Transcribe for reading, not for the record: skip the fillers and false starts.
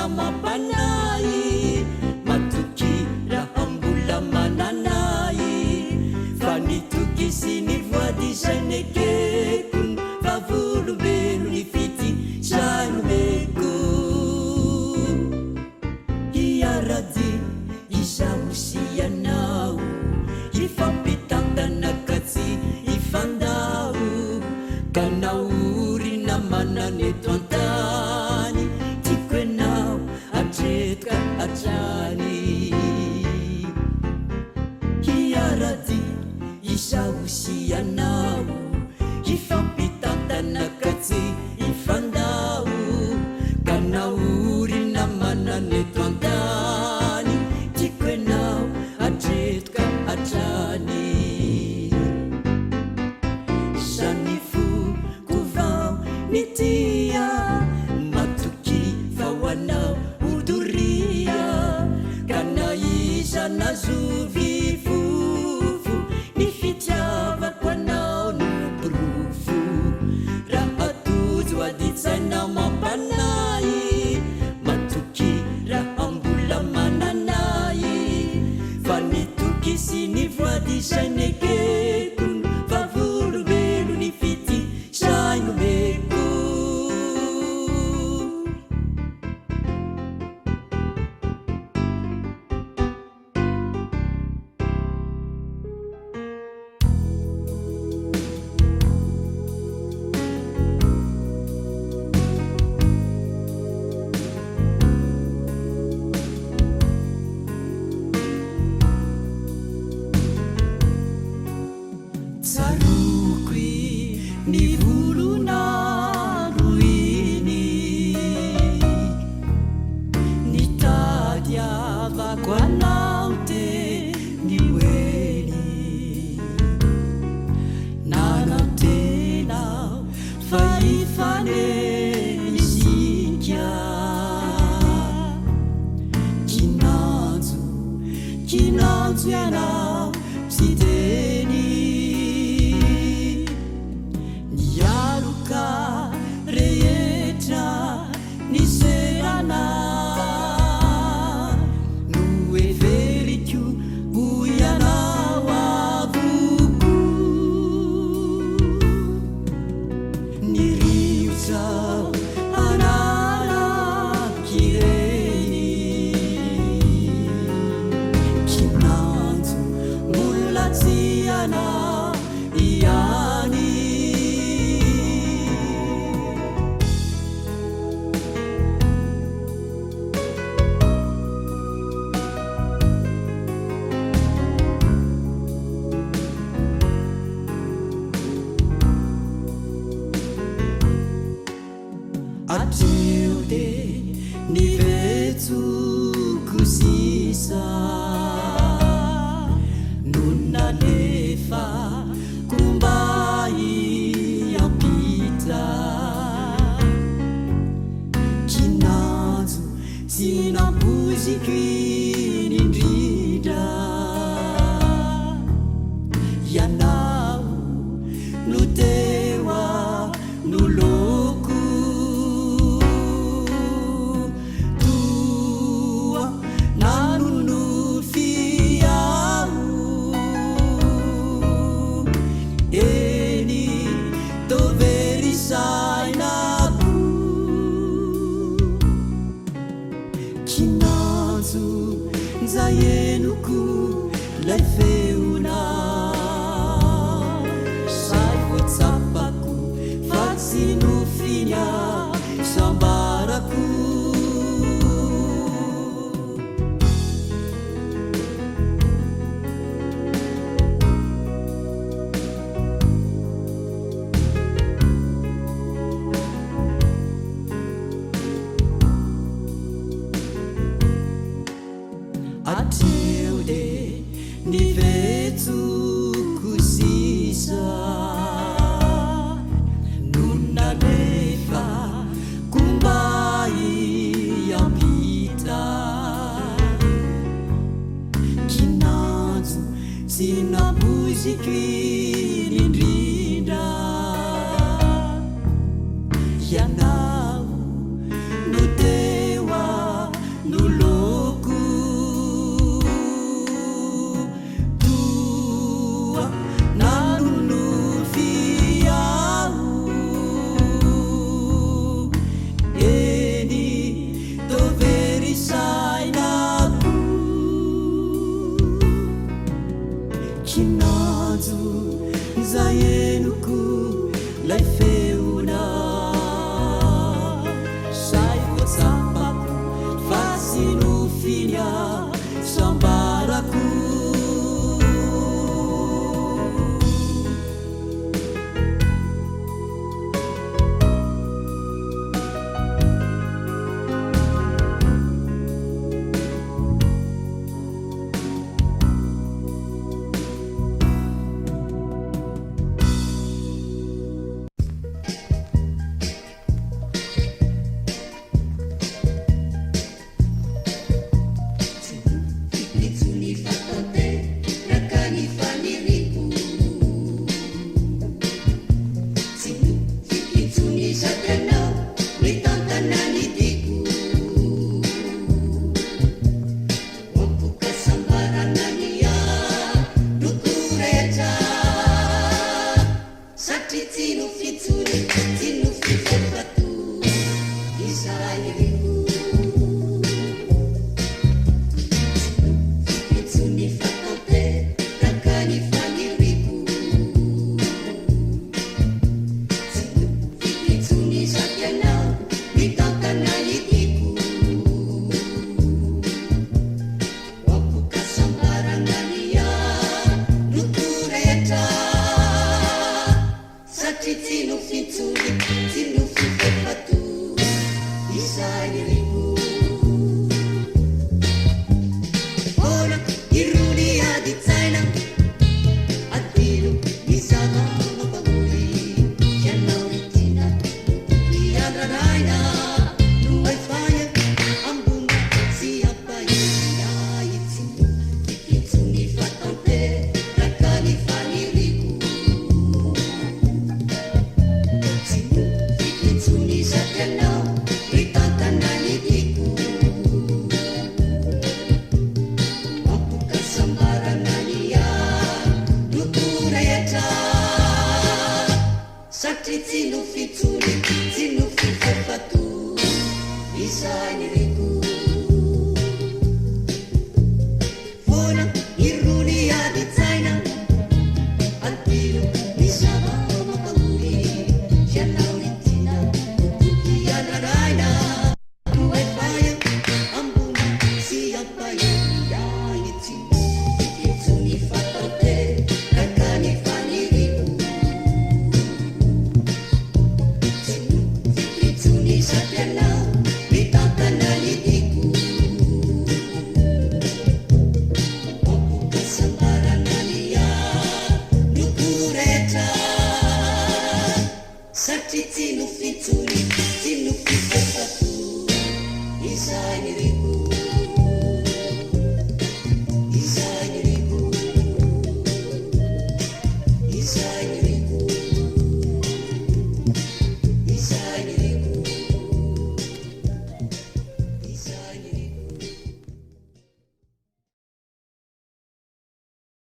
mapanay matukira ambola mananay fa nitokisi ny voady zanekekony vavolombelo ny fity sanomeko iarady isahosianao ifampitantanakatsy ifandao kanaorina mananeto antany tiako enao atretika atrany iarady isahosianao ifampitantanakatsy ifandao kanaorina mananeto antany tiako enao atretika atrany sanifo kovao nitia matoky fahoanao odoria kanaiza nazovifofo ny fitiavako anao no borofo raha tojo aditsainao mampanay matoky raha ambola mananay fa nitokisi ny voady sainekekony vavolombelo ny fity sainomeko tsarokoy ny volona roiny nitadiavako anao te ny oeny nanao tenao fa ifanesika kinanjo ianao sy teny niaroka rehetra niserana no everiko ho ianao avoko niriotsao anaraki reny kinanjo mbola tsy anao iany atreo de nivetsoko sisa nonalefa kombai ampita kinanjo tsy nampoziky indrindra ianao no tewa no loko tua nanonofiao eny toverisainako kinanjo njaenoko lay feona say voatsapako fa tsy nofinya sambarako atreo de nivetsoko sisa nonalefa kombai ampita kinanjo tsy nampoziky indrindra ianao